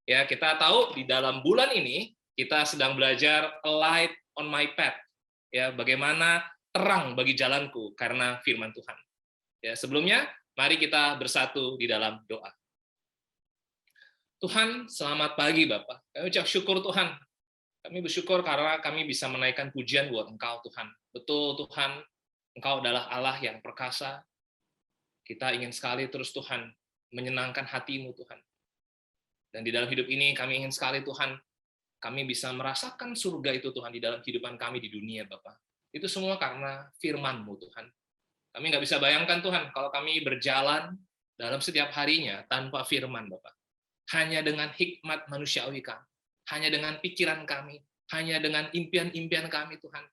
Ya, kita tahu di dalam bulan ini kita sedang belajar A Light on My Path. Ya, bagaimana terang bagi jalanku karena firman Tuhan. Ya, sebelumnya mari kita bersatu di dalam doa. Tuhan, selamat pagi Bapak. Kami ucap syukur Tuhan. Kami bersyukur karena kami bisa menaikkan pujian buat Engkau Tuhan. Betul Tuhan, Engkau adalah Allah yang perkasa. Kita ingin sekali terus Tuhan menyenangkan hati-Mu Tuhan. Dan di dalam hidup ini kami ingin sekali Tuhan, kami bisa merasakan surga itu Tuhan di dalam kehidupan kami di dunia Bapak. Itu semua karena firman-Mu Tuhan. Kami nggak bisa bayangkan Tuhan kalau kami berjalan dalam setiap harinya tanpa firman Bapak. Hanya dengan hikmat manusiawi kami, hanya dengan pikiran kami, hanya dengan impian-impian kami Tuhan.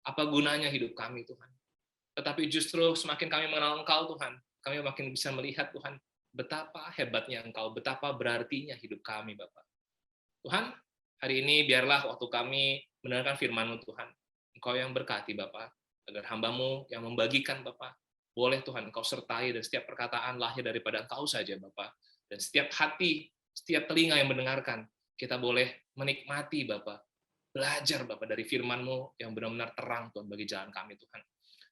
Apa gunanya hidup kami Tuhan? Tetapi justru semakin kami mengenal Engkau Tuhan, kami makin bisa melihat Tuhan, betapa hebatnya Engkau, betapa berartinya hidup kami Bapak. Tuhan, hari ini biarlah waktu kami mendengarkan firman-Mu Tuhan, Engkau yang berkati Bapak, agar hamba-Mu yang membagikan Bapak, boleh Tuhan Engkau sertai dan setiap perkataan lahir daripada Engkau saja Bapak, dan setiap hati, setiap telinga yang mendengarkan, kita boleh menikmati Bapak, belajar Bapak dari firman-Mu yang benar-benar terang Tuhan bagi jalan kami Tuhan.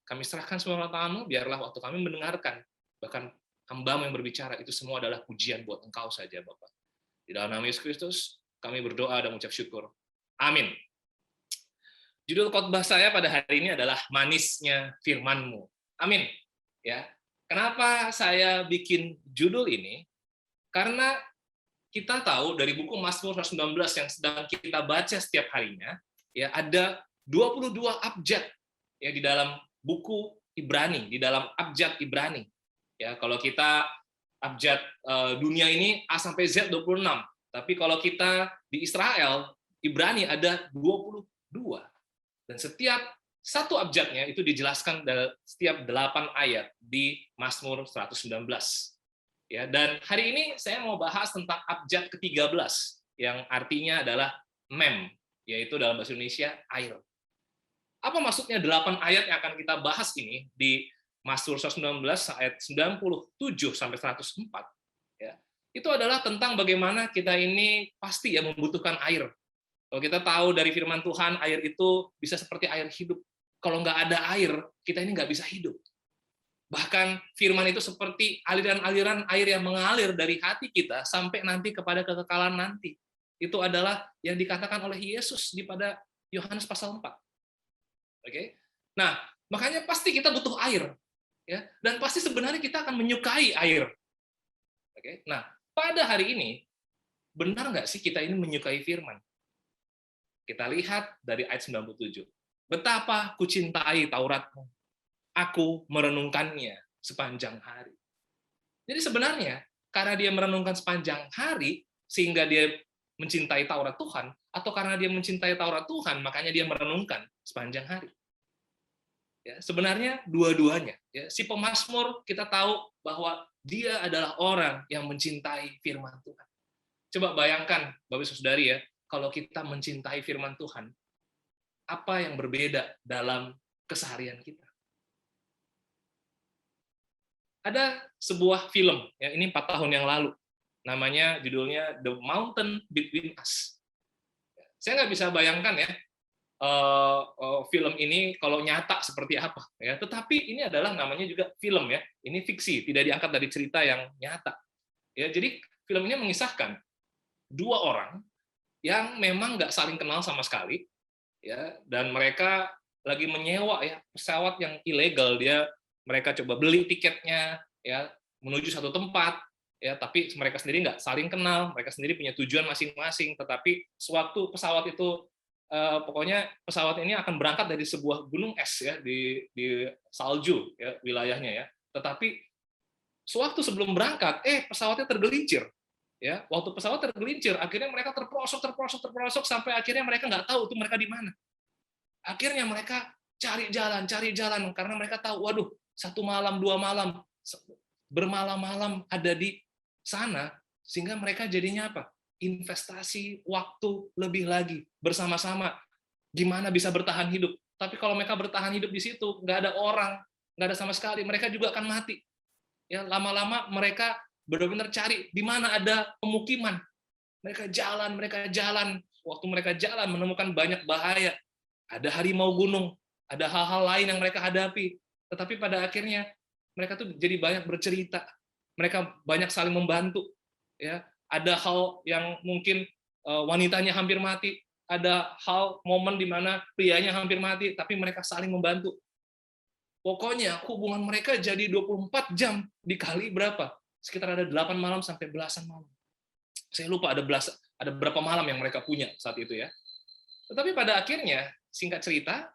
Kami serahkan semua tangan-Mu, biarlah waktu kami mendengarkan, bahkan hamba-Mu yang berbicara, itu semua adalah pujian buat Engkau saja Bapak. Di dalam nama Yesus Kristus, kami berdoa dan mengucap syukur. Amin. Judul khotbah saya pada hari ini adalah Manisnya Firman-Mu. Amin. Ya. Kenapa saya bikin judul ini? Karena kita tahu dari buku Mazmur 119 yang sedang kita baca setiap harinya, ya ada 22 abjad ya di dalam buku Ibrani, di dalam abjad Ibrani. Ya, kalau kita abjad dunia ini A sampai Z 26, tapi kalau kita di Israel, Ibrani ada 22. Dan setiap satu abjadnya itu dijelaskan dalam setiap 8 ayat di Mazmur 119. Ya, dan hari ini saya mau bahas tentang abjad ke-13 yang artinya adalah mem, yaitu dalam bahasa Indonesia air. Apa maksudnya 8 ayat yang akan kita bahas ini di Mazmur 119 ayat 97 sampai 104 ya. Itu adalah tentang bagaimana kita ini pasti ya membutuhkan air. Kalau kita tahu dari firman Tuhan, air itu bisa seperti air hidup. Kalau nggak ada air, kita ini nggak bisa hidup. Bahkan firman itu seperti aliran-aliran air yang mengalir dari hati kita sampai nanti kepada kekekalan nanti. Itu adalah yang dikatakan oleh Yesus di pada Yohanes pasal 4. Oke. Nah, makanya pasti kita butuh air. Ya, dan pasti sebenarnya kita akan menyukai air. Oke. Nah, pada hari ini, benar nggak sih kita ini menyukai firman? Kita lihat dari ayat 97. Betapa kucintai Tauratmu. Aku merenungkannya sepanjang hari. Jadi sebenarnya, karena dia merenungkan sepanjang hari, sehingga dia mencintai Taurat Tuhan, atau karena dia mencintai Taurat Tuhan, makanya dia merenungkan sepanjang hari. Ya, sebenarnya dua-duanya. Ya, si pemazmur kita tahu bahwa dia adalah orang yang mencintai firman Tuhan. Coba bayangkan, Bapak Ibu Saudari ya, kalau kita mencintai firman Tuhan, apa yang berbeda dalam keseharian kita? Ada sebuah film, ya ini 4 tahun yang lalu, namanya judulnya The Mountain Between Us. Saya nggak bisa bayangkan ya, film ini kalau nyata seperti apa, ya. Tetapi ini adalah namanya juga film ya, ini fiksi, tidak diangkat dari cerita yang nyata. Ya, jadi film ini mengisahkan 2 orang yang memang nggak saling kenal sama sekali, ya, dan mereka lagi menyewa ya pesawat yang ilegal. Mereka coba beli tiketnya ya menuju satu tempat ya, tapi mereka sendiri nggak saling kenal, mereka sendiri punya tujuan masing-masing. Tetapi sewaktu pesawat itu pokoknya pesawat ini akan berangkat dari sebuah gunung es ya di salju ya wilayahnya ya. Tetapi sewaktu sebelum berangkat pesawatnya tergelincir ya. Waktu pesawat tergelincir akhirnya mereka terperosok sampai akhirnya mereka nggak tahu itu mereka di mana. Akhirnya mereka cari jalan karena mereka tahu, waduh, 1 malam, 2 malam, bermalam-malam ada di sana, sehingga mereka jadinya apa? Investasi waktu lebih lagi bersama-sama. Gimana bisa bertahan hidup? Tapi kalau mereka bertahan hidup di situ, nggak ada orang, nggak ada sama sekali, mereka juga akan mati. Ya, lama-lama mereka benar-benar cari di mana ada pemukiman. Mereka jalan. Waktu mereka jalan menemukan banyak bahaya. Ada harimau gunung, ada hal-hal lain yang mereka hadapi. Tetapi pada akhirnya mereka tuh jadi banyak bercerita. Mereka banyak saling membantu. Ya, ada hal yang mungkin wanitanya hampir mati, ada hal momen di mana prianya hampir mati, tapi mereka saling membantu. Pokoknya hubungan mereka jadi 24 jam dikali berapa? Sekitar ada 8 malam sampai belasan malam. Saya lupa ada berapa malam yang mereka punya saat itu ya. Tetapi pada akhirnya, singkat cerita,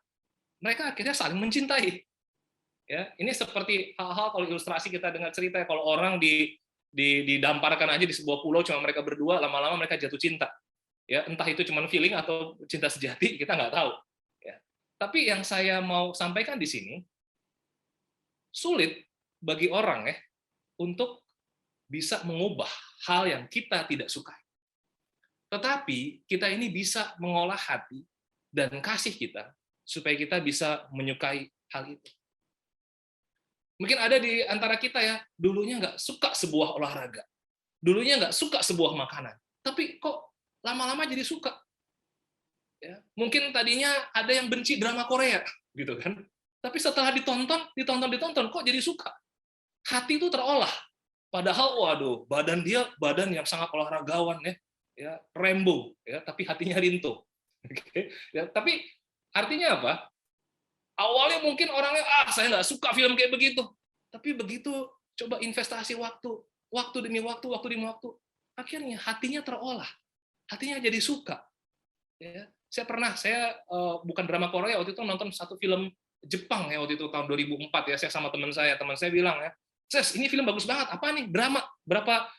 mereka akhirnya saling mencintai. Ya, ini seperti hal-hal kalau ilustrasi kita dengar cerita kalau orang didamparkan aja di sebuah pulau cuma mereka berdua, lama-lama mereka jatuh cinta. Ya, entah itu cuma feeling atau cinta sejati, kita nggak tahu. Ya. Tapi yang saya mau sampaikan di sini, sulit bagi orang ya untuk bisa mengubah hal yang kita tidak suka. Tetapi kita ini bisa mengolah hati dan kasih kita supaya kita bisa menyukai hal itu. Mungkin ada di antara kita ya, dulunya nggak suka sebuah olahraga, dulunya nggak suka sebuah makanan, tapi kok lama-lama jadi suka. Ya, mungkin tadinya ada yang benci drama Korea, gitu kan? Tapi setelah ditonton, kok jadi suka. Hati itu terolah. Padahal, waduh, badan dia badan yang sangat olahragawan ya Rambo, ya, tapi hatinya Rinto. Oke, ya, tapi artinya apa? Awalnya mungkin orangnya, saya nggak suka film kayak begitu. Tapi begitu coba investasi waktu demi waktu, akhirnya hatinya terolah, hatinya jadi suka. Ya, saya bukan drama Korea, waktu itu nonton satu film Jepang ya waktu itu tahun 2004 ya, saya sama teman saya bilang ya, "Ses, ini film bagus banget, apa nih? Drama, berapa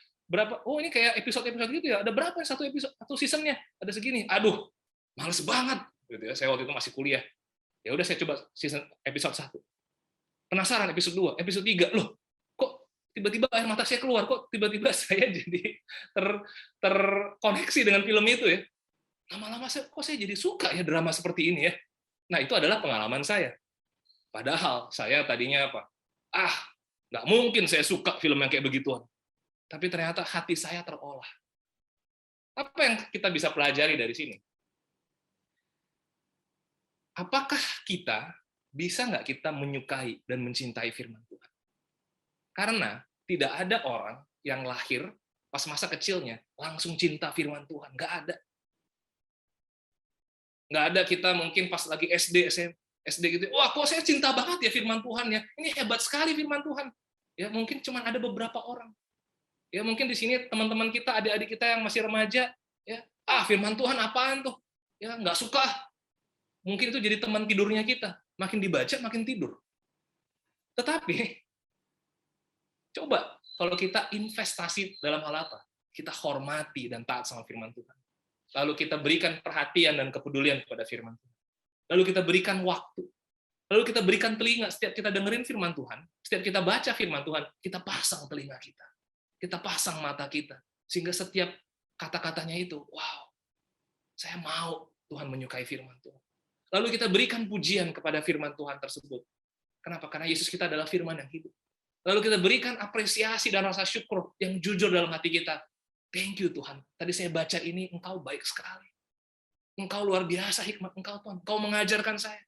oh ini kayak episode-episode gitu ya, ada berapa satu episode, satu seasonnya, ada segini." Aduh, males banget gitu ya, saya waktu itu masih kuliah. Ya udah saya coba season episode 1. Penasaran episode 2, episode 3, loh, kok tiba-tiba air mata saya keluar, kok tiba-tiba saya jadi terkoneksi dengan film itu ya. Lama-lama kok saya jadi suka ya drama seperti ini ya. Nah, itu adalah pengalaman saya. Padahal saya tadinya apa? Nggak mungkin saya suka film yang kayak begituan. Tapi ternyata hati saya terolah. Apa yang kita bisa pelajari dari sini? Apakah bisa nggak kita menyukai dan mencintai firman Tuhan? Karena tidak ada orang yang lahir pas masa kecilnya langsung cinta firman Tuhan. Nggak ada. Nggak ada kita mungkin pas lagi SD, SD gitu, wah kok saya cinta banget ya firman Tuhan ya, ini hebat sekali firman Tuhan. Ya mungkin cuma ada beberapa orang. Ya mungkin di sini teman-teman kita, adik-adik kita yang masih remaja, ya firman Tuhan apaan tuh? Ya nggak suka. Mungkin itu jadi teman tidurnya kita, makin dibaca makin tidur. Tetapi coba kalau kita investasi dalam hal apa? Kita hormati dan taat sama firman Tuhan. Lalu kita berikan perhatian dan kepedulian kepada firman Tuhan. Lalu kita berikan waktu. Lalu kita berikan telinga. Setiap kita dengerin firman Tuhan, setiap kita baca firman Tuhan, kita pasang telinga kita. Kita pasang mata kita. Sehingga setiap kata-katanya itu, wow, saya mau Tuhan menyukai firman Tuhan. Lalu kita berikan pujian kepada firman Tuhan tersebut. Kenapa? Karena Yesus kita adalah firman yang hidup. Lalu kita berikan apresiasi dan rasa syukur yang jujur dalam hati kita. Thank you Tuhan. Tadi saya baca ini, Engkau baik sekali. Engkau luar biasa hikmat Engkau Tuhan. Engkau mengajarkan saya.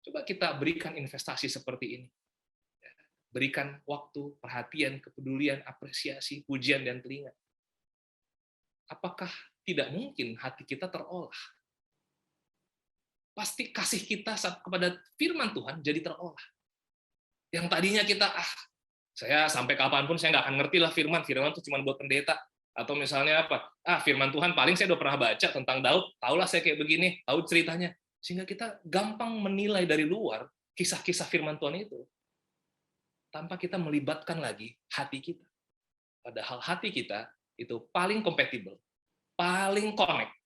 Coba kita berikan investasi seperti ini. Berikan waktu, perhatian, kepedulian, apresiasi, pujian, dan telinga. Apakah tidak mungkin hati kita terolah? Pasti kasih kita kepada firman Tuhan jadi terolah. Yang tadinya kita, saya sampai kapanpun saya nggak akan ngerti lah firman itu cuma buat pendeta. Atau misalnya apa? Firman Tuhan paling saya udah pernah baca tentang Daud, tahulah saya kayak begini, tahu ceritanya. Sehingga kita gampang menilai dari luar kisah-kisah firman Tuhan itu tanpa kita melibatkan lagi hati kita. Padahal hati kita itu paling compatible, paling connect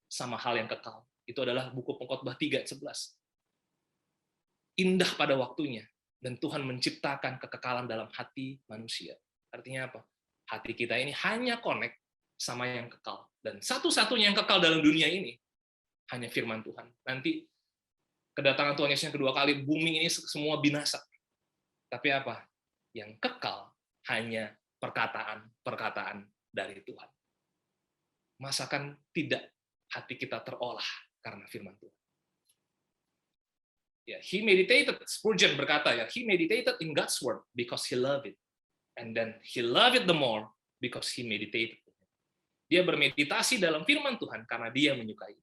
sama hal yang kekal. Itu adalah buku Pengkhotbah 3:11. Indah pada waktunya, dan Tuhan menciptakan kekekalan dalam hati manusia. Artinya apa? Hati kita ini hanya connect sama yang kekal. Dan satu-satunya yang kekal dalam dunia ini hanya firman Tuhan. Nanti kedatangan Tuhan Yesus yang kedua kali, bumi ini semua binasa. Tapi apa? Yang kekal hanya perkataan-perkataan dari Tuhan. Masakan tidak hati kita terolah karena firman Tuhan. Ya, he meditated, Spurgeon berkata ya, he meditated in God's word because he loved it. And then he loved it the more because he meditated. Dia bermeditasi dalam firman Tuhan karena dia menyukai.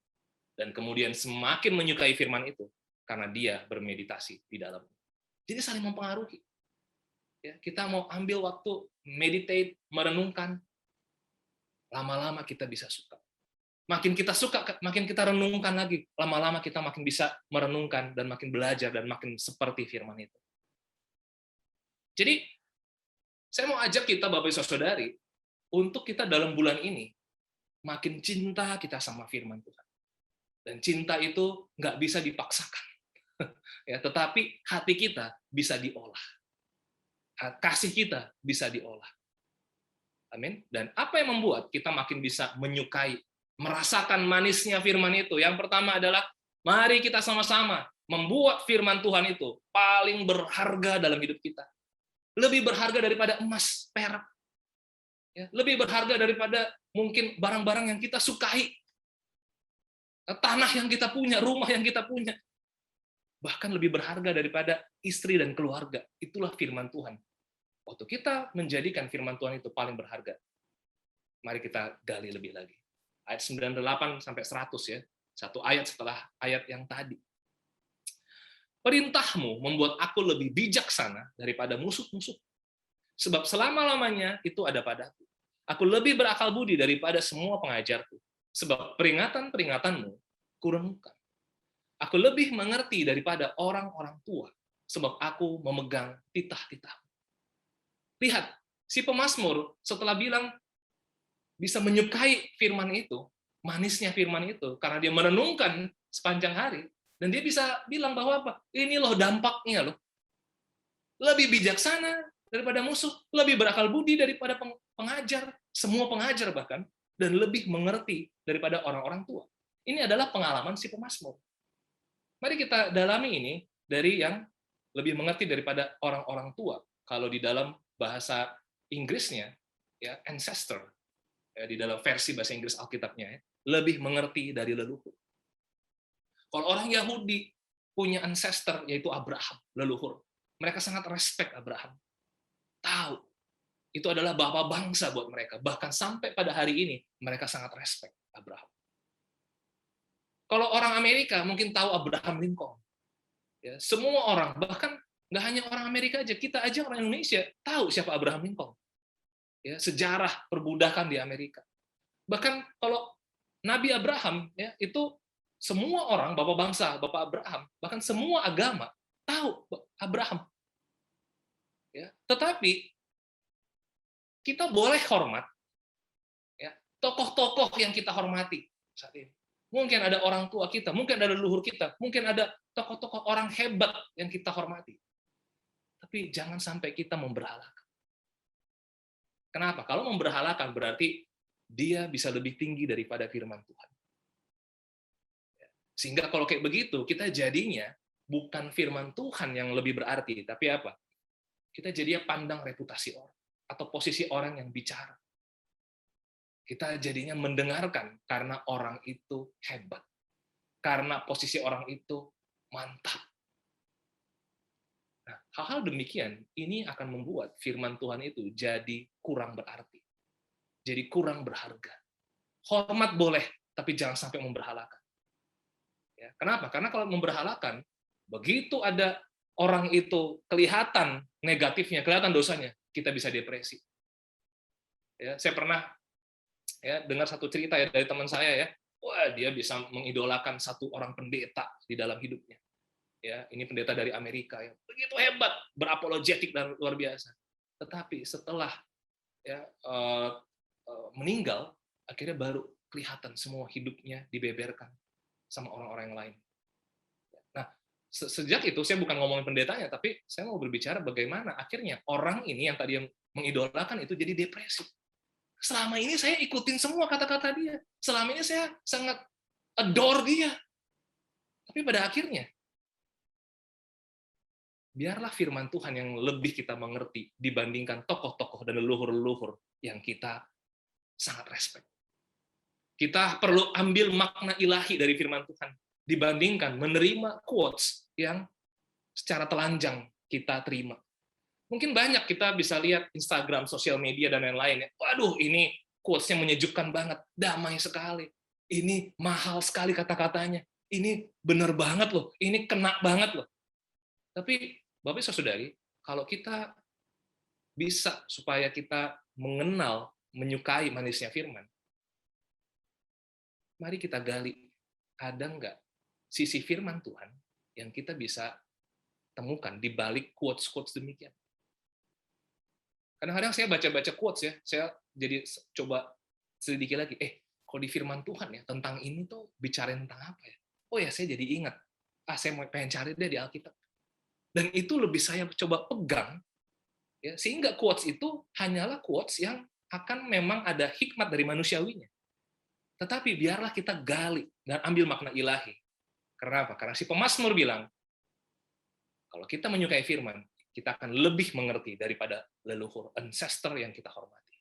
Dan kemudian semakin menyukai firman itu karena dia bermeditasi di dalamnya. Jadi saling mempengaruhi. Ya, kita mau ambil waktu meditate, merenungkan, lama-lama kita bisa suka. Makin kita suka, makin kita renungkan lagi, lama-lama kita makin bisa merenungkan dan makin belajar dan makin seperti firman itu. Jadi saya mau ajak kita Bapak Ibu Saudari untuk kita dalam bulan ini makin cinta kita sama firman Tuhan. Dan cinta itu nggak bisa dipaksakan. Ya, tetapi hati kita bisa diolah. Kasih kita bisa diolah. Amin. Dan apa yang membuat kita makin bisa menyukai, merasakan manisnya firman itu? Yang pertama adalah, mari kita sama-sama membuat firman Tuhan itu paling berharga dalam hidup kita. Lebih berharga daripada emas, perak. Ya, lebih berharga daripada mungkin barang-barang yang kita sukai. Tanah yang kita punya, rumah yang kita punya. Bahkan lebih berharga daripada istri dan keluarga. Itulah firman Tuhan. Waktu kita menjadikan firman Tuhan itu paling berharga, mari kita gali lebih lagi. Ayat 98 sampai 100 ya. Satu ayat setelah ayat yang tadi. Perintahmu membuat aku lebih bijaksana daripada musuh-musuh. Sebab selama-lamanya itu ada padaku. Aku lebih berakal budi daripada semua pengajarku. Sebab peringatan-peringatanmu kurenungkan. Aku lebih mengerti daripada orang-orang tua. Sebab aku memegang titah-titah. Lihat, si pemazmur setelah bilang bisa menyukai firman itu, manisnya firman itu, karena dia merenungkan sepanjang hari, dan dia bisa bilang bahwa apa? Ini loh dampaknya loh. Lebih bijaksana daripada musuh, lebih berakal budi daripada pengajar, semua pengajar bahkan, dan lebih mengerti daripada orang-orang tua. Ini adalah pengalaman si pemazmur. Mari kita dalami ini dari yang lebih mengerti daripada orang-orang tua. Kalau di dalam bahasa Inggrisnya, ya ancestor, ya, di dalam versi bahasa Inggris Alkitabnya, ya, lebih mengerti dari leluhur. Kalau orang Yahudi punya ancestor, yaitu Abraham, leluhur. Mereka sangat respect Abraham. Tahu, itu adalah bapak bangsa buat mereka. Bahkan sampai pada hari ini, mereka sangat respect Abraham. Kalau orang Amerika mungkin tahu Abraham Lincoln. Ya, semua orang, bahkan nggak hanya orang Amerika aja, kita aja orang Indonesia tahu siapa Abraham Lincoln. Ya, sejarah perbudakan di Amerika. Bahkan kalau Nabi Abraham, ya, itu semua orang, bapak bangsa, bapak Abraham, bahkan semua agama tahu Abraham. Ya, tetapi kita boleh hormat, ya, tokoh-tokoh yang kita hormati saat ini. Mungkin ada orang tua kita, mungkin ada leluhur kita, mungkin ada tokoh-tokoh orang hebat yang kita hormati. Tapi jangan sampai kita memberhalakan. Kenapa? Kalau memberhalakan berarti dia bisa lebih tinggi daripada firman Tuhan. Sehingga kalau kayak begitu, kita jadinya bukan firman Tuhan yang lebih berarti, tapi apa? Kita jadinya pandang reputasi orang atau posisi orang yang bicara. Kita jadinya mendengarkan karena orang itu hebat. Karena posisi orang itu mantap. Nah, hal-hal demikian ini akan membuat firman Tuhan itu jadi kurang berarti. Jadi kurang berharga. Hormat boleh, tapi jangan sampai memberhalakan. Ya, kenapa? Karena kalau memberhalakan, begitu ada orang itu kelihatan negatifnya, kelihatan dosanya, kita bisa depresi. Ya, saya pernah ya dengar satu cerita ya dari teman saya ya, wah dia bisa mengidolakan satu orang pendeta di dalam hidupnya. Ya, ini pendeta dari Amerika yang begitu hebat, berapologetik dan luar biasa. Tetapi setelah ya meninggal, akhirnya baru kelihatan semua hidupnya dibeberkan sama orang-orang yang lain. Nah, sejak itu saya bukan ngomongin pendetanya, tapi saya mau berbicara bagaimana akhirnya orang ini yang tadi yang mengidolakan itu jadi depresi. Selama ini saya ikutin semua kata-kata dia. Selama ini saya sangat adore dia. Tapi pada akhirnya, biarlah firman Tuhan yang lebih kita mengerti dibandingkan tokoh-tokoh dan leluhur-leluhur yang kita sangat respect. Kita perlu ambil makna ilahi dari firman Tuhan dibandingkan menerima quotes yang secara telanjang kita terima. Mungkin banyak kita bisa lihat Instagram, sosial media, dan lain-lain. Waduh, ini quotes-nya menyejukkan banget, damai sekali. Ini mahal sekali kata-katanya. Ini benar banget loh, ini kena banget loh. Tapi, Bapak Saudari, kalau kita bisa supaya kita mengenal, menyukai manisnya firman, mari kita gali, ada nggak sisi firman Tuhan yang kita bisa temukan di balik quotes-quotes demikian. Kadang-kadang saya baca-baca quotes ya, saya jadi coba selidiki lagi, kalau di firman Tuhan ya, tentang ini tuh bicara tentang apa ya? Oh ya, saya jadi ingat, saya mau pengen cari deh di Alkitab. Dan itu lebih saya coba pegang, ya, sehingga quotes itu hanyalah quotes yang akan memang ada hikmat dari manusiawinya. Tetapi biarlah kita gali dan ambil makna ilahi. Kenapa? Karena si pemazmur bilang, kalau kita menyukai firman, kita akan lebih mengerti daripada leluhur, ancestor yang kita hormati.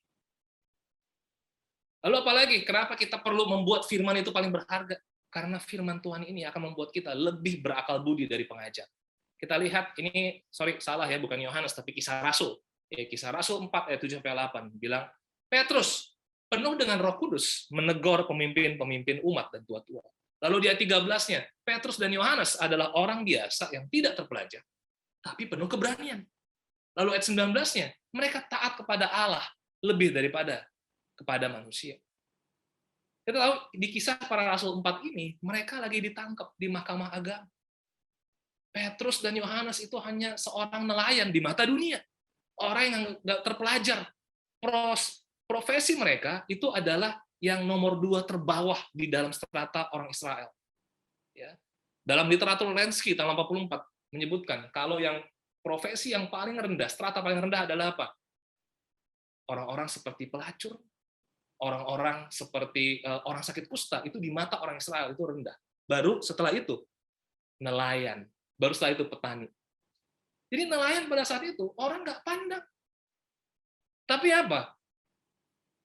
Lalu apalagi, kenapa kita perlu membuat firman itu paling berharga? Karena firman Tuhan ini akan membuat kita lebih berakal budi dari pengajar. Kita lihat, ini, salah ya, bukan Yohanes, tapi Kisah Rasul. Kisah Rasul 4 ayat 7-8 bilang, Petrus penuh dengan Roh Kudus menegur pemimpin-pemimpin umat dan tua-tua. Lalu di ayat 13-nya, Petrus dan Yohanes adalah orang biasa yang tidak terpelajar, tapi penuh keberanian. Lalu ayat 19-nya, mereka taat kepada Allah lebih daripada kepada manusia. Kita tahu di Kisah Para Rasul 4 ini, mereka lagi ditangkap di Mahkamah Agama. Petrus dan Yohanes itu hanya seorang nelayan di mata dunia. Orang yang nggak terpelajar. Profesi mereka itu adalah yang nomor 2 terbawah di dalam strata orang Israel. Ya. Dalam literatur Lenski tahun 84 menyebutkan kalau yang profesi yang paling rendah, strata paling rendah adalah apa? Orang-orang seperti pelacur, orang-orang seperti orang sakit kusta, itu di mata orang Israel itu rendah. Baru setelah itu nelayan, baru setelah itu petani. Jadi nelayan pada saat itu orang nggak pandang. Tapi apa?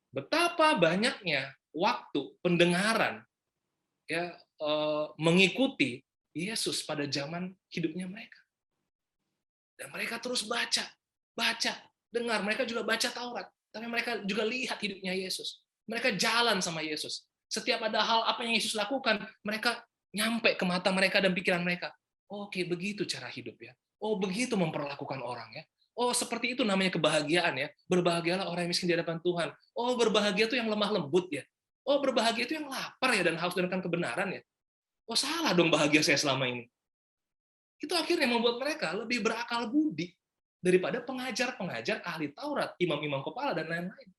Betapa banyaknya waktu pendengaran ya mengikuti Yesus pada zaman hidupnya mereka. Dan mereka terus baca, dengar. Mereka juga baca Taurat, tapi mereka juga lihat hidupnya Yesus. Mereka jalan sama Yesus. Setiap ada hal apa yang Yesus lakukan, mereka nyampe ke mata mereka dan pikiran mereka. Oke, begitu cara hidup ya. Oh, begitu memperlakukan orang ya. Oh, seperti itu namanya kebahagiaan ya. Berbahagialah orang yang miskin di hadapan Tuhan. Oh, berbahagia itu yang lemah lembut ya. Oh, berbahagia itu yang lapar ya dan haus dengan kebenaran ya. Oh, salah dong bahagia saya selama ini. Itu akhirnya membuat mereka lebih berakal budi daripada pengajar-pengajar ahli Taurat, imam-imam kepala, dan lain-lain.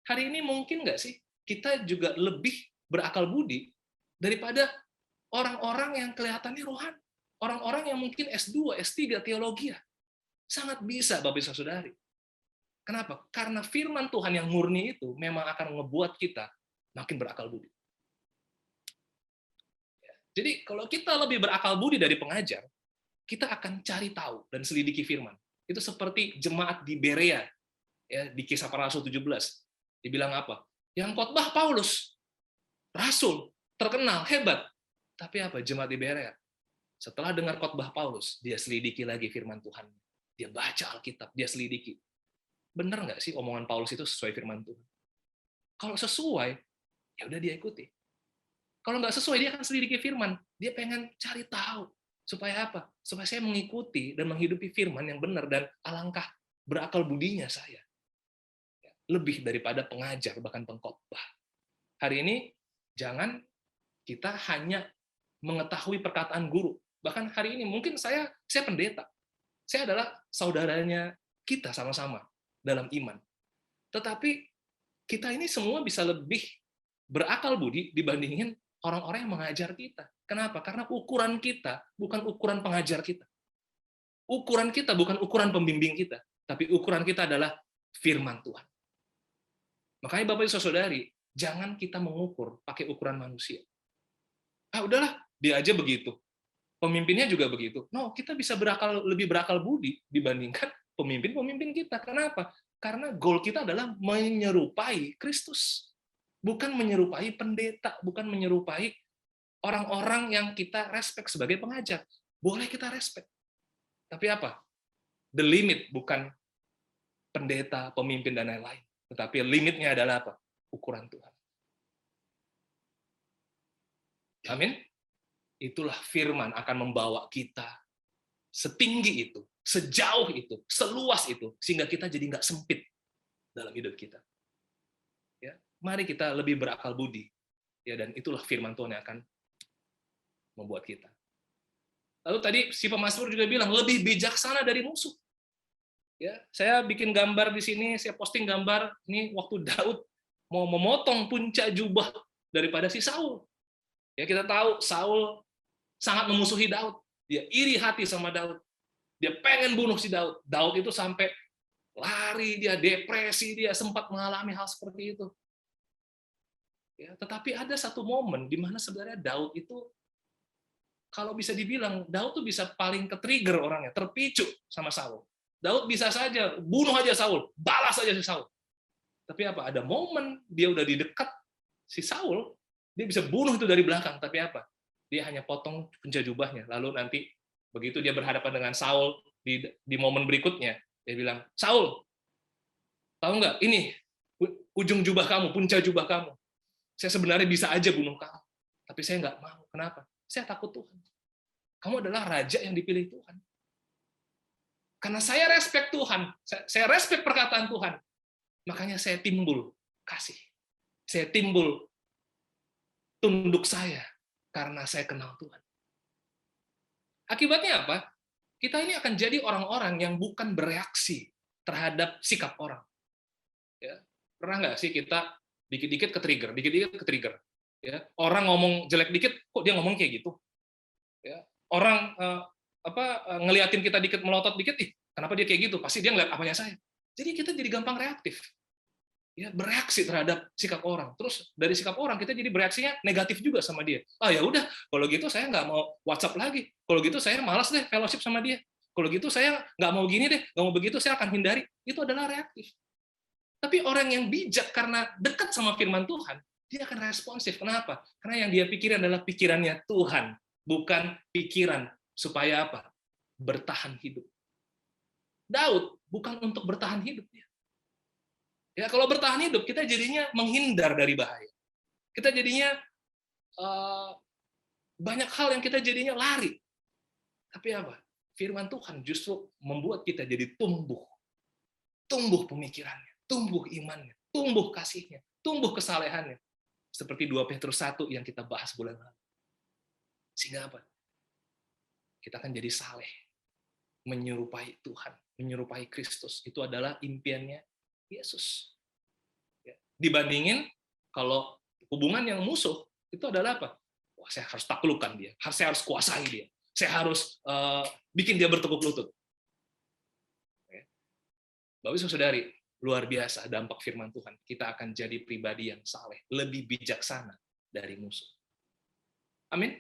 Hari ini mungkin nggak sih kita juga lebih berakal budi daripada orang-orang yang kelihatannya rohani. Orang-orang yang mungkin S2, S3, teologi. Sangat bisa, Bapak Ibu Saudari. Kenapa? Karena firman Tuhan yang murni itu memang akan ngebuat kita makin berakal budi. Jadi kalau kita lebih berakal budi dari pengajar, kita akan cari tahu dan selidiki firman. Itu seperti jemaat di Berea, ya, di Kisah Para Rasul 17. Dibilang apa? Yang khotbah Paulus, rasul, terkenal, hebat. Tapi apa? Jemaat di Berea. Setelah dengar khotbah Paulus, dia selidiki lagi firman Tuhan. Dia baca Alkitab, dia selidiki. Benar nggak sih omongan Paulus itu sesuai firman Tuhan? Kalau sesuai, ya udah dia ikuti. Kalau nggak sesuai, dia akan selidiki firman. Dia pengen cari tahu. Supaya apa? Supaya saya mengikuti dan menghidupi firman yang benar, dan alangkah berakal budinya saya. Lebih daripada pengajar, bahkan pengkhotbah. Hari ini, jangan kita hanya mengetahui perkataan guru. Bahkan hari ini, mungkin saya pendeta. Saya adalah saudaranya kita sama-sama dalam iman. Tetapi kita ini semua bisa lebih berakal budi dibandingin orang-orang yang mengajar kita. Kenapa? Karena ukuran kita bukan ukuran pengajar kita. Ukuran kita bukan ukuran pembimbing kita, tapi ukuran kita adalah firman Tuhan. Makanya Bapak Ibu Saudari, jangan kita mengukur pakai ukuran manusia. Udahlah, dia aja begitu. Pemimpinnya juga begitu. No, kita bisa lebih berakal budi dibandingkan pemimpin-pemimpin kita. Kenapa? Karena goal kita adalah menyerupai Kristus. Bukan menyerupai pendeta, bukan menyerupai orang-orang yang kita respect sebagai pengajar. Boleh kita respect. Tapi apa? The limit bukan pendeta, pemimpin, dan lain-lain. Tetapi limitnya adalah apa? Ukuran Tuhan. Amin. Itulah firman akan membawa kita setinggi itu, sejauh itu, seluas itu, sehingga kita jadi nggak sempit dalam hidup kita. Ya, mari kita lebih berakal budi. Ya, dan itulah firman Tuhan yang akan membuat kita. Lalu tadi si pemazmur juga bilang lebih bijaksana dari musuh. Ya, saya bikin gambar di sini, saya posting gambar ini waktu Daud mau memotong puncak jubah daripada si Saul. Ya, kita tahu Saul sangat memusuhi Daud. Dia iri hati sama Daud. Dia pengen bunuh si Daud. Daud itu sampai lari, dia depresi, dia sempat mengalami hal seperti itu. Ya, tetapi ada satu momen di mana sebenarnya Daud itu, kalau bisa dibilang, Daud tuh bisa paling ke-trigger orangnya, terpicu sama Saul. Daud bisa saja bunuh aja Saul, balas aja si Saul. Tapi apa? Ada momen dia udah di dekat si Saul, dia bisa bunuh itu dari belakang. Tapi apa? Dia hanya potong punca jubahnya. Lalu nanti begitu dia berhadapan dengan Saul di momen berikutnya, dia bilang, Saul, tahu nggak? Ini ujung jubah kamu, punca jubah kamu. Saya sebenarnya bisa aja bunuh kamu, tapi saya nggak mau. Kenapa? Saya takut Tuhan. Kamu adalah raja yang dipilih Tuhan. Karena saya respect Tuhan, saya respect perkataan Tuhan, makanya saya timbul kasih. Saya timbul tunduk saya, karena saya kenal Tuhan. Akibatnya apa? Kita ini akan jadi orang-orang yang bukan bereaksi terhadap sikap orang. Ya. Pernah nggak sih kita dikit-dikit ke-trigger, dikit-dikit ke-trigger? Ya. Orang ngomong jelek dikit, kok dia ngomong kayak gitu? Ya. Orang ngeliatin kita dikit, melotot dikit, kenapa dia kayak gitu? Pasti dia ngeliat apanya saya. Jadi kita jadi gampang reaktif. Ya, bereaksi terhadap sikap orang. Terus dari sikap orang kita jadi bereaksinya negatif juga sama dia. Ya udah, kalau gitu saya nggak mau WhatsApp lagi. Kalau gitu saya malas deh fellowship sama dia. Kalau gitu saya nggak mau gini deh, nggak mau begitu, saya akan hindari. Itu adalah reaktif. Tapi orang yang bijak karena dekat sama firman Tuhan, dia akan responsif. Kenapa? Karena yang dia pikirin adalah pikirannya Tuhan, bukan pikiran supaya apa? Bertahan hidup. Daud bukan untuk bertahan hidup dia. Ya, kalau bertahan hidup, kita jadinya menghindar dari bahaya. Kita jadinya banyak hal yang kita jadinya lari. Tapi apa? Firman Tuhan justru membuat kita jadi tumbuh. Tumbuh pemikirannya, tumbuh imannya, tumbuh kasihnya, tumbuh kesalehannya. Seperti 2 Petrus 1 yang kita bahas bulan lalu. Sehingga apa? Kita akan jadi saleh. Menyerupai Tuhan, menyerupai Kristus. Itu adalah impiannya Yesus. Dibandingin kalau hubungan yang musuh, itu adalah apa? Wah, saya harus taklukkan dia, saya harus kuasai dia, saya harus bikin dia bertekuk lutut. Bapak Ibu Saudari, luar biasa dampak firman Tuhan. Kita akan jadi pribadi yang saleh, lebih bijaksana dari musuh. Amin.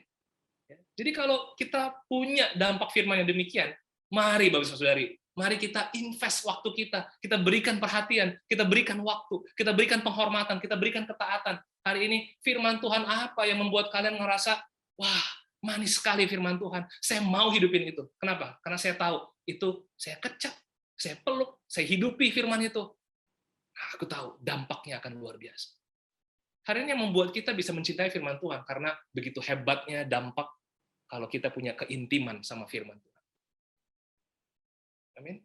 Jadi kalau kita punya dampak firman yang demikian, mari Bapak Ibu Saudari, mari kita invest waktu kita berikan perhatian, kita berikan waktu, kita berikan penghormatan, kita berikan ketaatan. Hari ini firman Tuhan apa yang membuat kalian ngerasa, wah, manis sekali firman Tuhan, saya mau hidupin itu. Kenapa? Karena saya tahu, itu saya kecap, saya peluk, saya hidupi firman itu. Nah, aku tahu dampaknya akan luar biasa. Hari ini yang membuat kita bisa mencintai firman Tuhan, karena begitu hebatnya dampak kalau kita punya keintiman sama firman Tuhan. Amin.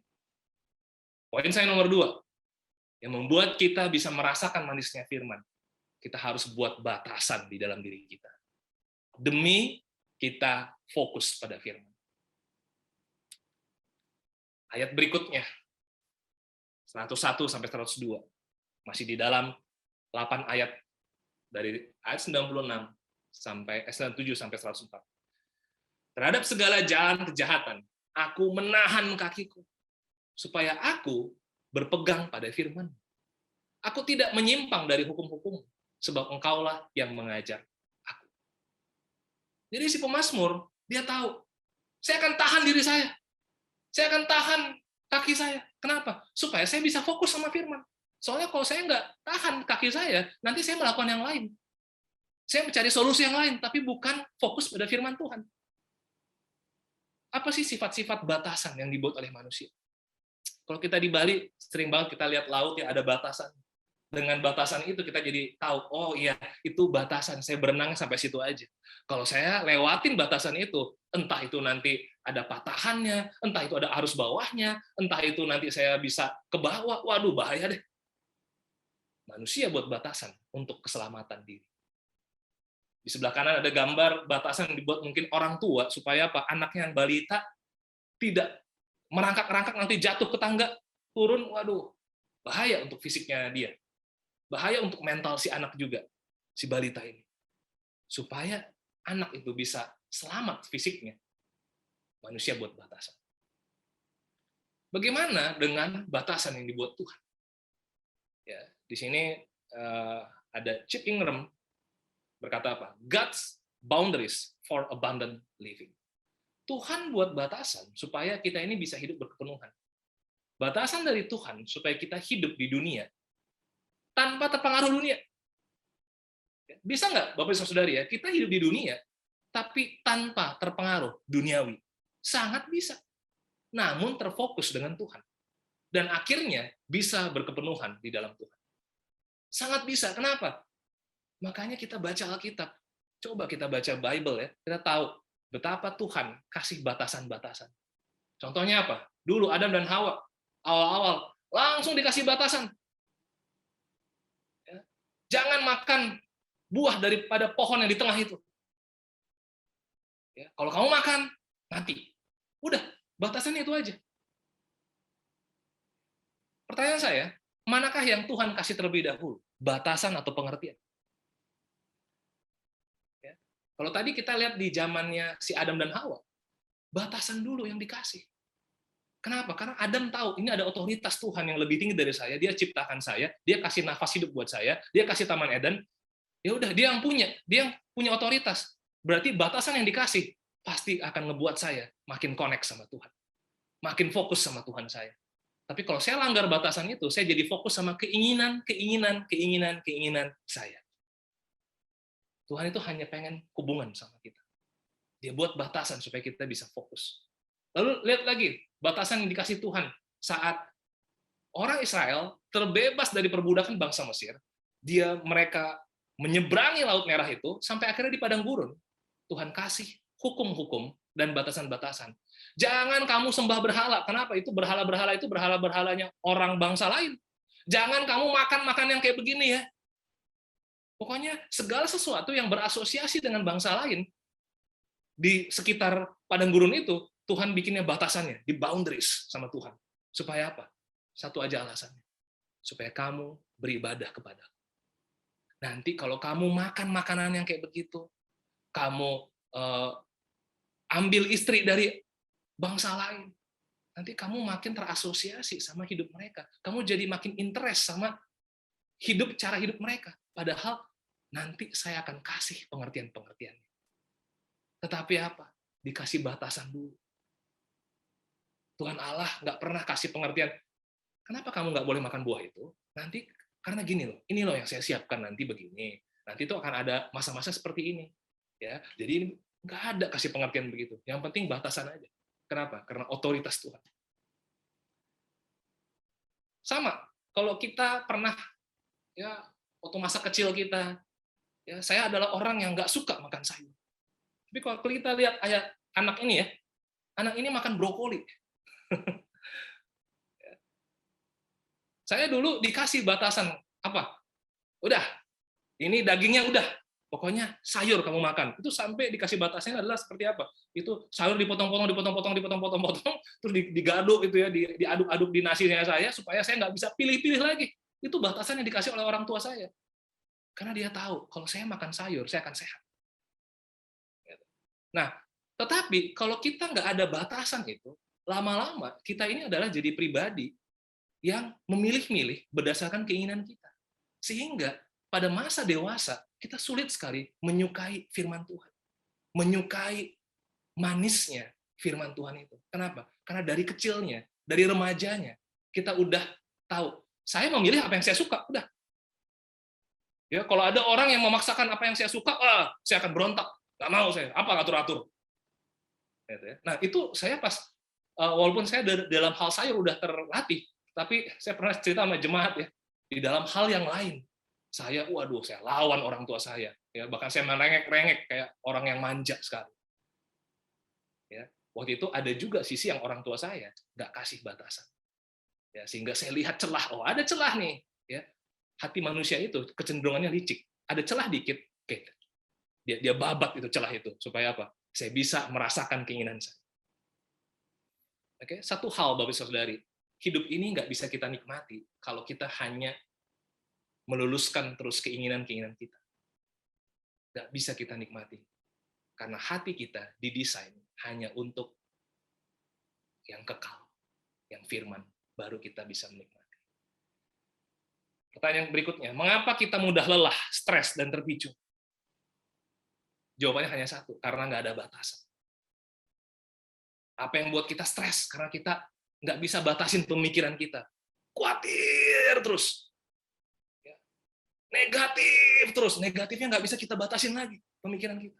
Poin saya nomor 2, yang membuat kita bisa merasakan manisnya firman, kita harus buat batasan di dalam diri kita. Demi kita fokus pada firman. Ayat berikutnya, 101 sampai 102, masih di dalam 8 ayat, dari ayat 96 sampai 97 sampai 104. Terhadap segala jalan kejahatan, aku menahan kakiku, supaya aku berpegang pada firman. Aku tidak menyimpang dari hukum-hukum, sebab engkaulah yang mengajar aku. Jadi si pemazmur, dia tahu, saya akan tahan diri saya. Saya akan tahan Kaki saya. Kenapa? Supaya saya bisa fokus sama firman. Soalnya kalau saya nggak tahan kaki saya, nanti saya melakukan yang lain. Saya mencari solusi yang lain, tapi bukan fokus pada firman Tuhan. Apa sih sifat-sifat batasan yang dibuat oleh manusia? Kalau kita di Bali, sering banget kita lihat laut ya ada batasan. Dengan batasan itu kita jadi tahu, oh iya, itu batasan, saya berenang sampai situ aja. Kalau saya lewatin batasan itu, entah itu nanti ada patahannya, entah itu ada arus bawahnya, entah itu nanti saya bisa ke bawah, waduh bahaya deh. Manusia buat batasan untuk keselamatan diri. Di sebelah kanan ada gambar batasan yang dibuat mungkin orang tua, supaya apa? Anaknya yang balita tidak merangkak-rangkak nanti jatuh ke tangga, turun, waduh, bahaya untuk fisiknya dia. Bahaya untuk mental si anak juga, si balita ini. Supaya anak itu bisa selamat fisiknya, manusia buat batasan. Bagaimana dengan batasan yang dibuat Tuhan? Ya, di sini ada Chip Ingram berkata apa? God's boundaries for abundant living. Tuhan buat batasan supaya kita ini bisa hidup berkepenuhan. Batasan dari Tuhan supaya kita hidup di dunia tanpa terpengaruh dunia. Bisa nggak, Bapak Ibu Saudari ya, kita hidup di dunia, tapi tanpa terpengaruh duniawi? Sangat bisa. Namun terfokus dengan Tuhan. Dan akhirnya bisa berkepenuhan di dalam Tuhan. Sangat bisa. Kenapa? Makanya kita baca Alkitab. Coba kita baca Bible ya, kita tahu betapa Tuhan kasih batasan-batasan. Contohnya apa? Dulu Adam dan Hawa, awal-awal langsung dikasih batasan. Jangan makan buah daripada pohon yang di tengah itu. Ya, kalau kamu makan, mati. Udah, batasannya itu aja. Pertanyaan saya, manakah yang Tuhan kasih terlebih dahulu? Batasan atau pengertian? Ya. Kalau tadi kita lihat di zamannya si Adam dan Hawa, batasan dulu yang dikasih. Kenapa? Karena Adam tahu ini ada otoritas Tuhan yang lebih tinggi dari saya. Dia ciptakan saya, dia kasih nafas hidup buat saya, dia kasih taman Eden. Ya udah, dia yang punya otoritas. Berarti batasan yang dikasih pasti akan ngebuat saya makin connect sama Tuhan, makin fokus sama Tuhan saya. Tapi kalau saya langgar batasan itu, saya jadi fokus sama keinginan saya. Tuhan itu hanya pengen hubungan sama kita. Dia buat batasan supaya kita bisa fokus. Lalu lihat lagi, batasan yang dikasih Tuhan saat orang Israel terbebas dari perbudakan bangsa Mesir, mereka menyeberangi Laut Merah itu, sampai akhirnya di padang gurun, Tuhan kasih hukum-hukum dan batasan-batasan. Jangan kamu sembah berhala. Kenapa? Itu berhala-berhala itu berhala-berhalanya orang bangsa lain. Jangan kamu makan yang kayak begini ya. Pokoknya segala sesuatu yang berasosiasi dengan bangsa lain di sekitar padang gurun itu, Tuhan bikinnya batasannya, di boundaries sama Tuhan. Supaya apa? Satu aja alasannya. Supaya kamu beribadah kepada. Nanti kalau kamu makan makanan yang kayak begitu, kamu ambil istri dari bangsa lain, nanti kamu makin terasosiasi sama hidup mereka. Kamu jadi makin interest sama cara hidup mereka. Padahal nanti saya akan kasih pengertian-pengertiannya. Tetapi apa? Dikasih batasan dulu. Tuhan Allah nggak pernah kasih pengertian, kenapa kamu nggak boleh makan buah itu? Nanti karena gini loh, ini loh yang saya siapkan nanti begini. Nanti itu akan ada masa-masa seperti ini. Ya, jadi nggak ada kasih pengertian begitu. Yang penting batasan aja. Kenapa? Karena otoritas Tuhan. Sama, kalau kita pernah ya waktu masa kecil kita, ya saya adalah orang yang nggak suka makan sayur. Tapi kalau kita lihat anak ini ya, anak ini makan brokoli. Saya dulu dikasih batasan apa? Udah, ini dagingnya udah, pokoknya sayur kamu makan. Itu sampai dikasih batasnya adalah seperti apa? Itu sayur dipotong-potong, terus digaduk itu ya, diaduk-aduk di nasinya saya supaya saya nggak bisa pilih-pilih lagi. Itu batasan yang dikasih oleh orang tua saya. Karena dia tahu kalau saya makan sayur, saya akan sehat. Nah, tetapi kalau kita nggak ada batasan itu, lama-lama kita ini adalah jadi pribadi yang memilih-milih berdasarkan keinginan kita. Sehingga pada masa dewasa, kita sulit sekali menyukai firman Tuhan. Menyukai manisnya firman Tuhan itu. Kenapa? Karena dari kecilnya Dari remajanya, kita udah tahu, saya memilih apa yang saya suka, udah. Ya, kalau ada orang yang memaksakan apa yang saya suka, saya akan berontak. Nggak mau saya, apa atur-atur. Gitu ya. Nah, itu saya pas, walaupun saya dalam hal saya udah terlatih, tapi saya pernah cerita sama jemaat ya, di dalam hal yang lain, saya, waduh, saya lawan orang tua saya. Ya, bahkan saya merengek-rengek kayak orang yang manja sekali. Ya, waktu itu ada juga sisi yang orang tua saya nggak kasih batasan. Ya, sehingga saya lihat celah, ada celah nih. Ya, hati manusia itu kecenderungannya licik. Ada celah dikit, oke, dia babat itu celah itu supaya apa? Saya bisa merasakan keinginan saya. Oke, satu hal Bapak Saudari, hidup ini nggak bisa kita nikmati kalau kita hanya meluluskan terus keinginan-keinginan kita. Nggak bisa kita nikmati. Karena hati kita didesain hanya untuk yang kekal, yang firman, baru kita bisa menikmati. Pertanyaan berikutnya, mengapa kita mudah lelah, stres, dan terpicu? Jawabannya hanya satu, karena nggak ada batasan. Apa yang buat kita stres? Karena kita nggak bisa batasin pemikiran kita. Khawatir terus. Negatif terus. Negatifnya nggak bisa kita batasin lagi, pemikiran kita.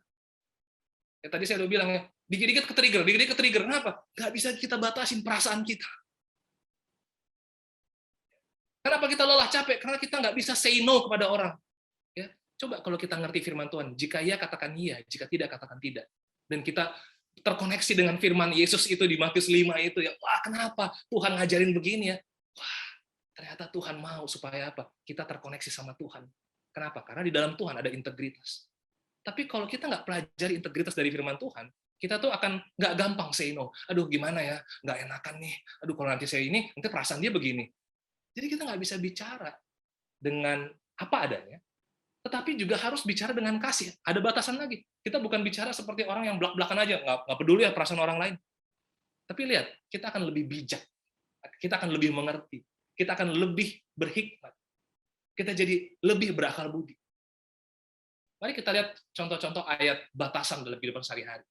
Ya, tadi saya udah bilang ya, dikit-dikit ke-trigger. Kenapa? Nggak bisa kita batasin perasaan kita. Kenapa kita lelah, capek? Karena kita nggak bisa say no kepada orang. Ya, coba kalau kita ngerti firman Tuhan, jika iya katakan iya, jika tidak katakan tidak. Dan kita terkoneksi dengan firman Yesus itu di Matius 5 itu ya. Wah, kenapa Tuhan ngajarin begini ya? Wah, ternyata Tuhan mau supaya apa? Kita terkoneksi sama Tuhan. Kenapa? Karena di dalam Tuhan ada integritas. Tapi kalau kita nggak pelajari integritas dari firman Tuhan, kita tuh akan nggak gampang say no. Aduh, gimana ya? Nggak enakan nih. Aduh, kalau nanti saya ini, nanti perasaan dia begini. Jadi kita nggak bisa bicara dengan apa adanya, tetapi juga harus bicara dengan kasih. Ada batasan lagi. Kita bukan bicara seperti orang yang belak-belakan aja, nggak peduli ya perasaan orang lain. Tapi lihat, kita akan lebih bijak. Kita akan lebih mengerti. Kita akan lebih berhikmat. Kita jadi lebih berakal budi. Mari kita lihat contoh-contoh ayat batasan dalam kehidupan sehari-hari.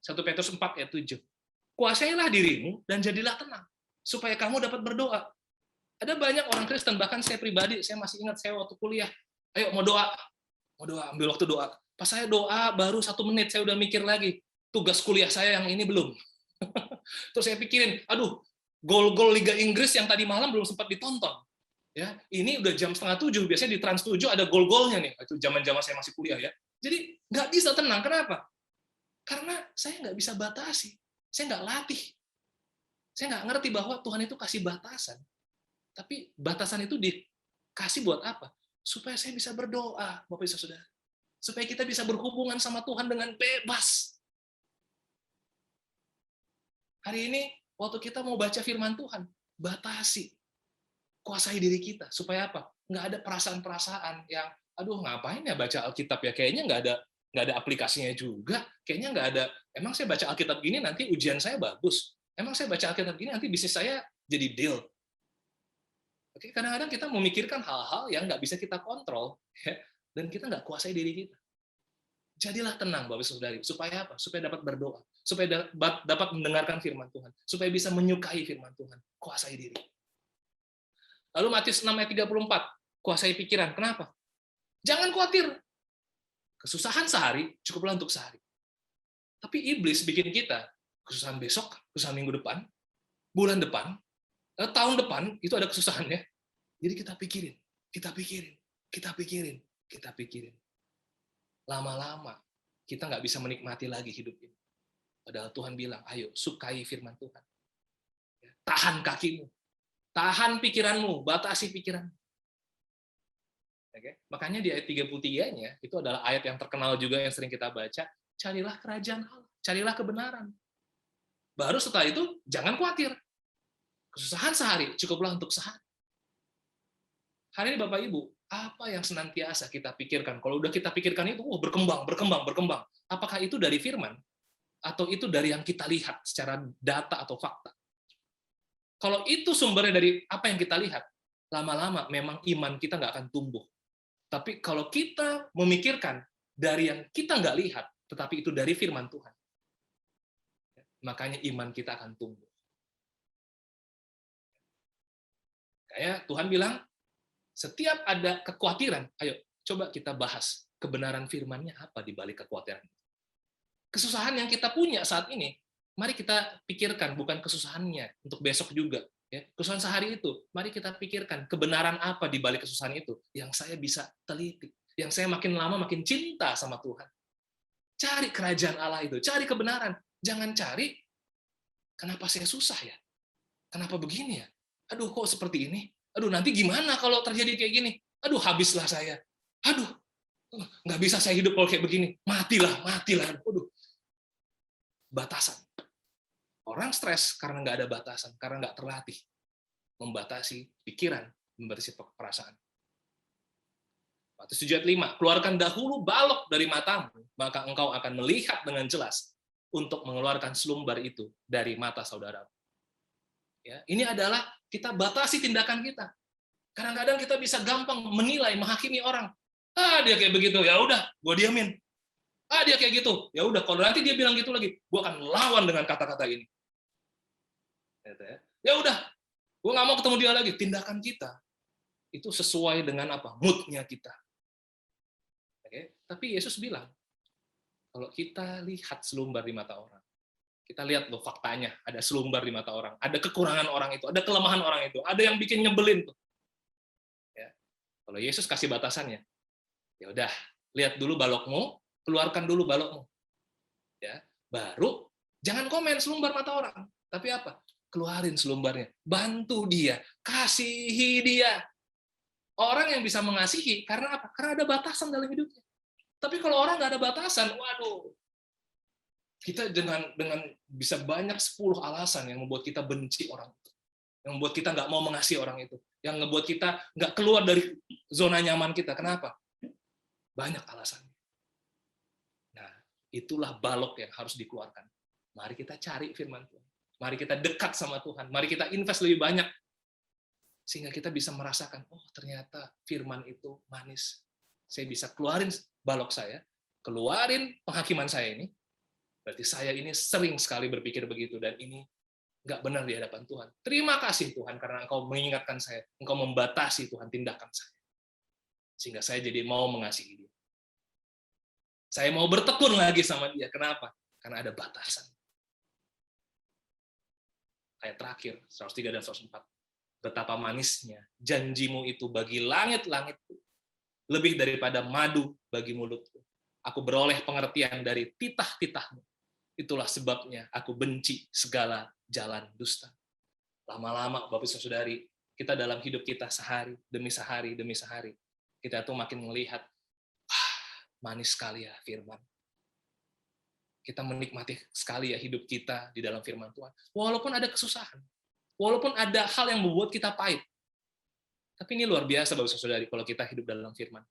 1 Petrus 4 ayat 7. Kuasailah dirimu dan jadilah tenang, supaya kamu dapat berdoa. Ada banyak orang Kristen, bahkan saya pribadi, saya masih ingat saya waktu kuliah, ayo mau doa, ambil waktu doa. Pas saya doa, baru 1 menit, saya udah mikir lagi, tugas kuliah saya yang ini belum. Terus saya pikirin, aduh, gol-gol Liga Inggris yang tadi malam belum sempat ditonton. Ya, ini udah jam 6:30, biasanya di Trans 7 ada gol-golnya nih, itu zaman-zaman saya masih kuliah ya. Jadi nggak bisa tenang, kenapa? Karena saya nggak bisa batasi, saya nggak latih. Saya nggak ngerti bahwa Tuhan itu kasih batasan. Tapi batasan itu dikasih buat apa? Supaya saya bisa berdoa, Bapak Ibu Saudara. Supaya kita bisa berhubungan sama Tuhan dengan bebas. Hari ini, waktu kita mau baca firman Tuhan, batasi. Kuasai diri kita. Supaya apa? Nggak ada perasaan-perasaan yang, aduh ngapain ya baca Alkitab ya? Kayaknya nggak ada aplikasinya juga. Kayaknya nggak ada, emang saya baca Alkitab gini nanti ujian saya bagus. Emang saya baca Alkitab gini nanti bisnis saya jadi deal. Oke, kadang-kadang kita memikirkan hal-hal yang nggak bisa kita kontrol, ya, dan kita nggak kuasai diri kita. Jadilah tenang, Bapak Saudari, supaya apa? Supaya dapat berdoa, supaya dapat mendengarkan firman Tuhan, supaya bisa menyukai firman Tuhan, kuasai diri. Lalu Matius 6 ayat 34, kuasai pikiran. Kenapa? Jangan khawatir. Kesusahan sehari, cukuplah untuk sehari. Tapi iblis bikin kita, kesusahan besok, kesusahan minggu depan, bulan depan, tahun depan itu ada kesusahannya. Jadi kita pikirin. Lama-lama kita nggak bisa menikmati lagi hidup ini. Padahal Tuhan bilang, ayo sukai firman Tuhan. Tahan kakimu, tahan pikiranmu, batasi pikiranmu. Oke? Makanya di ayat 33-nya itu adalah ayat yang terkenal juga yang sering kita baca. Carilah kerajaan Allah, carilah kebenaran. Baru setelah itu jangan khawatir. Kesusahan sehari, cukuplah untuk sehari. Hari ini Bapak Ibu, apa yang senantiasa kita pikirkan? Kalau udah kita pikirkan itu, berkembang. Apakah itu dari firman? Atau itu dari yang kita lihat secara data atau fakta? Kalau itu sumbernya dari apa yang kita lihat, lama-lama memang iman kita nggak akan tumbuh. Tapi kalau kita memikirkan dari yang kita nggak lihat, tetapi itu dari firman Tuhan, makanya iman kita akan tumbuh. Kayak Tuhan bilang, setiap ada kekhawatiran, ayo coba kita bahas kebenaran firman-Nya apa di balik kekhawatiran. Kesusahan yang kita punya saat ini, mari kita pikirkan bukan kesusahannya untuk besok juga. Ya, kesusahan sehari itu, mari kita pikirkan kebenaran apa di balik kesusahan itu yang saya bisa teliti, yang saya makin lama makin cinta sama Tuhan. Cari kerajaan Allah itu, cari kebenaran. Jangan cari, kenapa saya susah ya? Kenapa begini ya? Aduh, kok seperti ini? Aduh, nanti gimana kalau terjadi kayak gini? Aduh, habislah saya. Aduh, nggak bisa saya hidup kalau kayak begini. Matilah, matilah. Aduh, batasan. Orang stres karena nggak ada batasan, karena nggak terlatih membatasi pikiran, membatasi perasaan. Matius 7 ayat 5, keluarkan dahulu balok dari matamu, maka engkau akan melihat dengan jelas untuk mengeluarkan selumbar itu dari mata saudara. Ya, ini adalah kita batasi tindakan kita. Kadang-kadang kita bisa gampang menilai, menghakimi orang. Ah, dia kayak begitu, ya udah, gue diamin. Ah, dia kayak gitu, ya udah. Kalau nanti dia bilang gitu lagi, gue akan lawan dengan kata-kata ini. Ya udah, gue nggak mau ketemu dia lagi. Tindakan kita itu sesuai dengan apa? Mood-nya kita. Oke? Tapi Yesus bilang, kalau kita lihat selumbar di mata orang, kita lihat loh faktanya, ada selumbar di mata orang, ada kekurangan orang itu, ada kelemahan orang itu, ada yang bikin nyebelin tuh. Ya. Kalau Yesus kasih batasannya, ya udah, lihat dulu balokmu, keluarkan dulu balokmu. Ya, baru jangan komen selumbar mata orang, tapi apa? Keluarin selumbarnya, bantu dia, kasihi dia. Orang yang bisa mengasihi karena apa? Karena ada batasan dalam hidupnya. Tapi kalau orang nggak ada batasan, waduh, kita dengan bisa banyak 10 alasan yang membuat kita benci orang itu, yang membuat kita nggak mau mengasihi orang itu, yang membuat kita nggak keluar dari zona nyaman kita. Kenapa? Banyak alasannya. Nah, itulah balok yang harus dikeluarkan. Mari kita cari firman Tuhan. Mari kita dekat sama Tuhan. Mari kita invest lebih banyak. Sehingga kita bisa merasakan, oh ternyata firman itu manis. Saya bisa keluarin balok saya, keluarin penghakiman saya ini. Berarti saya ini sering sekali berpikir begitu, dan ini nggak benar di hadapan Tuhan. Terima kasih Tuhan, karena Engkau mengingatkan saya. Engkau membatasi Tuhan tindakan saya. Sehingga saya jadi mau mengasihi dia. Saya mau bertekun lagi sama dia. Kenapa? Karena ada batasan. Ayat terakhir, 103 dan 104. Betapa manisnya janjimu itu bagi langit-langitku, lebih daripada madu bagi mulutku. Aku beroleh pengertian dari titah-titahmu. Itulah sebabnya aku benci segala jalan dusta. Lama-lama, Bapak Ibu Saudari, kita dalam hidup kita sehari demi sehari demi sehari, kita tuh makin melihat, manis sekali ya firman. Kita menikmati sekali ya hidup kita di dalam firman Tuhan. Walaupun ada kesusahan, walaupun ada hal yang membuat kita pahit. Tapi ini luar biasa, Bapak Ibu Saudari, kalau kita hidup dalam firman.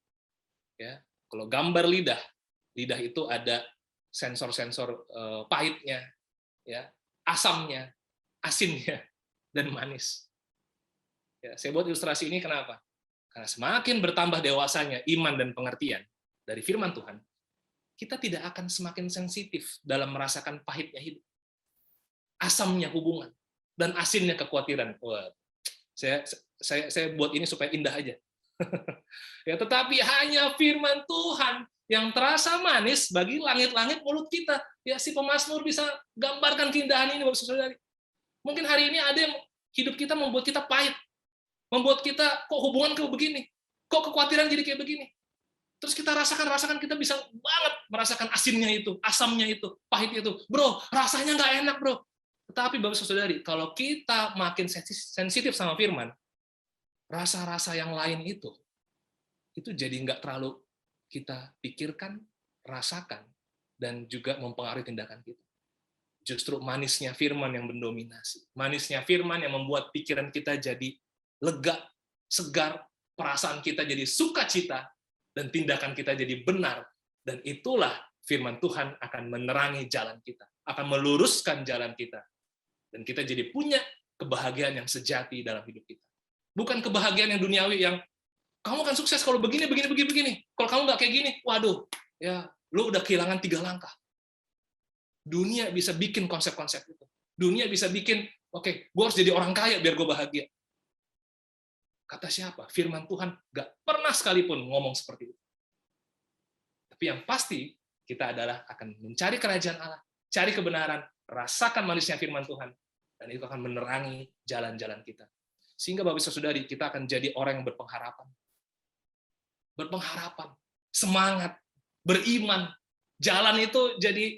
Ya, kalau gambar lidah, lidah itu ada sensor-sensor pahitnya, ya, asamnya, asinnya, dan manis. Ya, saya buat ilustrasi ini kenapa? Karena semakin bertambah dewasanya iman dan pengertian dari firman Tuhan, kita tidak akan semakin sensitif dalam merasakan pahitnya hidup, asamnya hubungan, dan asinnya kekhawatiran. Wah, saya buat ini supaya indah aja. Ya, tetapi hanya firman Tuhan yang terasa manis bagi langit-langit mulut kita. Ya, si pemazmur bisa gambarkan keindahan ini, Bapak Saudari. Mungkin hari ini ada yang hidup kita membuat kita pahit, membuat kita kok hubungan kayak begini, kok kekhawatiran jadi kayak begini. Terus kita rasakan kita bisa banget merasakan asinnya itu, asamnya itu, pahit itu. Bro, rasanya nggak enak, bro. Tetapi Bapak Saudari, kalau kita makin sensitif sama firman, rasa-rasa yang lain itu jadi nggak terlalu kita pikirkan, rasakan, dan juga mempengaruhi tindakan kita. Justru manisnya firman yang mendominasi. Manisnya firman yang membuat pikiran kita jadi lega, segar, perasaan kita jadi sukacita, dan tindakan kita jadi benar. Dan itulah firman Tuhan akan menerangi jalan kita, akan meluruskan jalan kita. Dan kita jadi punya kebahagiaan yang sejati dalam hidup kita. Bukan kebahagiaan yang duniawi yang kamu akan sukses kalau begini. Kalau kamu nggak kayak gini, waduh, ya lu udah kehilangan 3 langkah. Dunia bisa bikin konsep-konsep itu. Dunia bisa bikin, oke, gue harus jadi orang kaya biar gue bahagia. Kata siapa? Firman Tuhan nggak pernah sekalipun ngomong seperti itu. Tapi yang pasti, kita adalah akan mencari kerajaan Allah, cari kebenaran, rasakan manisnya firman Tuhan, dan itu akan menerangi jalan-jalan kita. Sehingga Bapak Saudari, kita akan jadi orang yang berpengharapan. Berpengharapan, semangat, beriman. Jalan itu jadi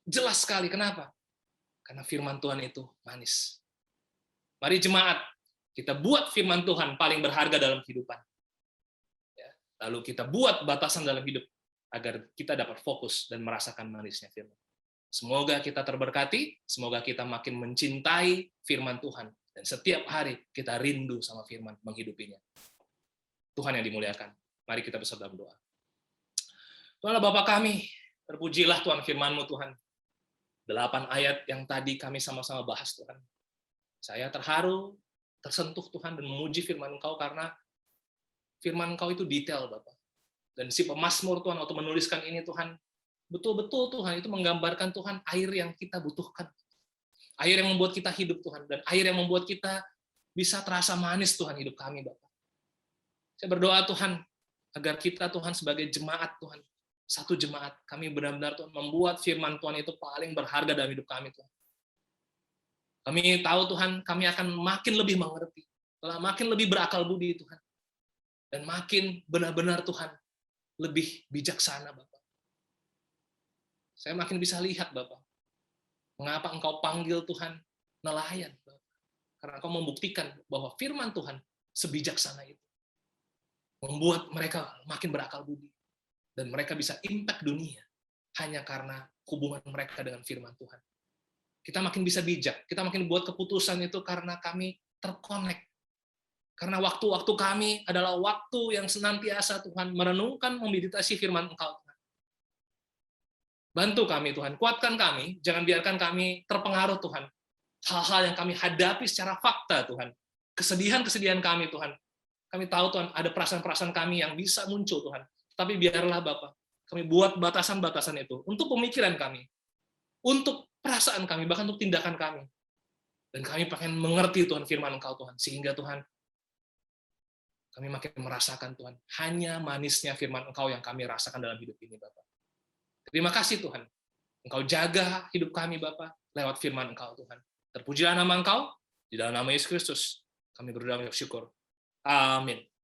jelas sekali. Kenapa? Karena firman Tuhan itu manis. Mari jemaat, kita buat firman Tuhan paling berharga dalam kehidupan. Lalu kita buat batasan dalam hidup agar kita dapat fokus dan merasakan manisnya firman. Semoga kita terberkati, semoga kita makin mencintai firman Tuhan, dan setiap hari kita rindu sama firman, menghidupinya. Tuhan yang dimuliakan. Mari kita bersama dalam doa. Tuhan Bapa kami, terpujilah Tuhan firman-Mu Tuhan. 8 ayat yang tadi kami sama-sama bahas Tuhan. Saya terharu, tersentuh Tuhan, dan memuji firman Engkau karena firman Engkau itu detail, Bapak. Dan si pemazmur Tuhan waktu menuliskan ini Tuhan, betul-betul Tuhan itu menggambarkan Tuhan air yang kita butuhkan. Air yang membuat kita hidup Tuhan, dan air yang membuat kita bisa terasa manis Tuhan hidup kami, Bapak. Saya berdoa Tuhan, agar kita Tuhan sebagai jemaat Tuhan, satu jemaat, kami benar-benar Tuhan membuat firman Tuhan itu paling berharga dalam hidup kami Tuhan. Kami tahu Tuhan, kami akan makin lebih mengerti, makin lebih berakal budi Tuhan, dan makin benar-benar Tuhan lebih bijaksana Bapak. Saya makin bisa lihat Bapak, mengapa Engkau panggil Tuhan nelayan Bapak. Karena Engkau membuktikan bahwa firman Tuhan sebijaksana itu, membuat mereka makin berakal budi, dan mereka bisa impact dunia hanya karena hubungan mereka dengan firman Tuhan. Kita makin bisa bijak, kita makin buat keputusan itu karena kami terkonek. Karena waktu-waktu kami adalah waktu yang senantiasa Tuhan merenungkan, memeditasi firman Engkau Tuhan. Bantu kami Tuhan, kuatkan kami, jangan biarkan kami terpengaruh Tuhan. Hal-hal yang kami hadapi secara fakta Tuhan. Kesedihan-kesedihan kami Tuhan. Kami tahu Tuhan, ada perasaan-perasaan kami yang bisa muncul Tuhan. Tapi biarlah Bapak, kami buat batasan-batasan itu untuk pemikiran kami, untuk perasaan kami, bahkan untuk tindakan kami. Dan kami pengen mengerti Tuhan firman Engkau Tuhan, sehingga Tuhan kami makin merasakan Tuhan, hanya manisnya firman Engkau yang kami rasakan dalam hidup ini Bapak. Terima kasih Tuhan, Engkau jaga hidup kami Bapak, lewat firman Engkau Tuhan. Terpujilah nama Engkau, di dalam nama Yesus Kristus, kami berdoa dan bersyukur. Amin.